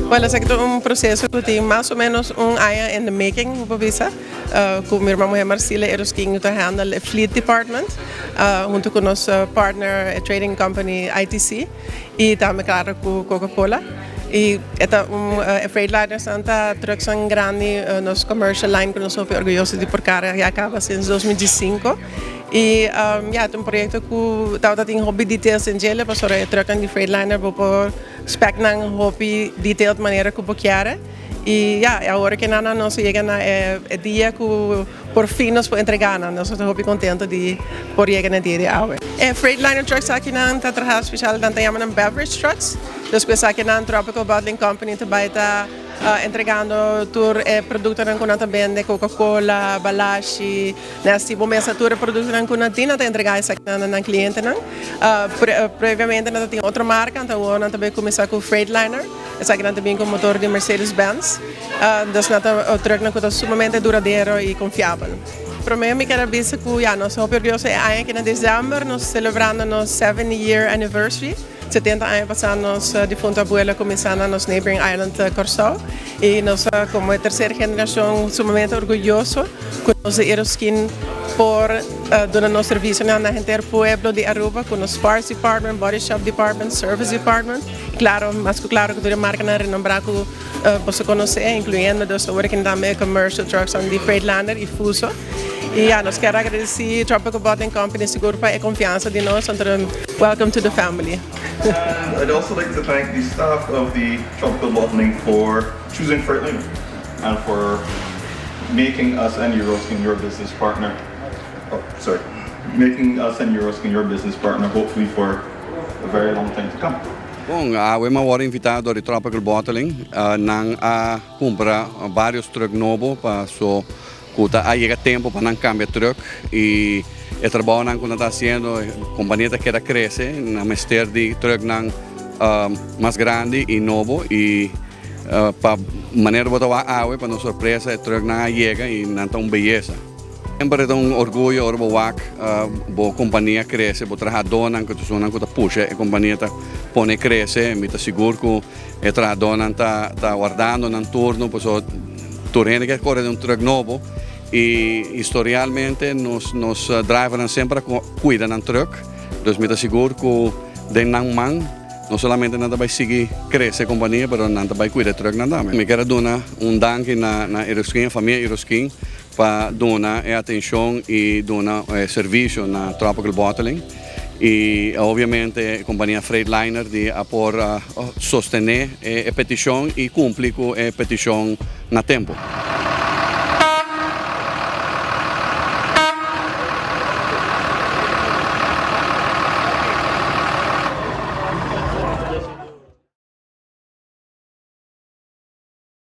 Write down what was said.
Well, es un proceso que tiene más o menos un año in the making, visa. Con mi hermana Marcela Erosking está handle el Fleet Department, junto con nuestro partner trading company ITC y también claro con Coca-Cola. Y esta Freightliner Santa trucks son grandes, nos commercial line que nos somos orgullosos de porcar ya acaba desde 2005. E é um projeto que estava tendo hobby details em gelo, para sobre trocar de Freightliner, para spec nang hobby detail de maneira que quer. E agora que nós chega na dia que por fim nos pode entregar, nós estamos hobby contente de por chegar na dia de hoje. Freightliner trucks aqui na está trabalhando especial tanto chamam beverage trucks, depois aqui na Tropical Bottling Company também está entregando tour produtos que vende Coca-Cola, Balashi, nesse momento tour produtos que não tem para entregar isso aqui na cliente previamente nós tem outra marca então nós também começar com Freightliner essa aqui também com motor de Mercedes-Benz então nós truck que é sumamente duradouro e confiável. Para mim, me quero dizer que nós somos orgulhosos que em dezembro nós celebrando nosso 7th-year anniversary. 70 anos passamos de fundo abuela começando nos neighboring island Corsó e nós como terceira geração sumamente orgulhoso com os Eroskin por dar nosso serviço na gente do pueblo de Aruba com os parts department, body shop department, service department. Claro, mas claro que toda marca na renombrar que você conhecer, incluindo dos working também commercial trucks on the Freightliner e Fuso. E nós queremos agradecer Tropical Bottling Company seguro para a confiança de nós. Welcome to the family. And I'd also like to thank the staff of the Tropical Bottling for choosing Freightliner and for making us and Euroskin your business partner. Making us and Euroskin your business partner, hopefully for a very long time to come. Bom, we mawari invitado di Tropical Bottling nang compra vários truck nobo para so kuta llega tempo para não cambiar truck e o trabalho que nós está fazendo, a companhia quer crescer na mestre de truck mais grande e novo e para maneira botar para nos surpresa o truck não chega e não tem beleza. Sempre é orgulho orbo a companhia cresce, o trabalhador não que puxa a companhia põe cresce, me está seguro que o trabalhador está guardando no turno, pois turno que corre de truck novo. E historialmente nos drivers sempre cuidam do truck, então me seguro que de não solamente não vai seguir crescer a companhia, mas não vai cuidar do truck também. Me quero dar danke na Eroskin, família Eroskin, para dar atenção e dar serviço na Tropical Bottling. E obviamente a companhia Freightliner de sostener a petição e cumprir com a petição na tempo.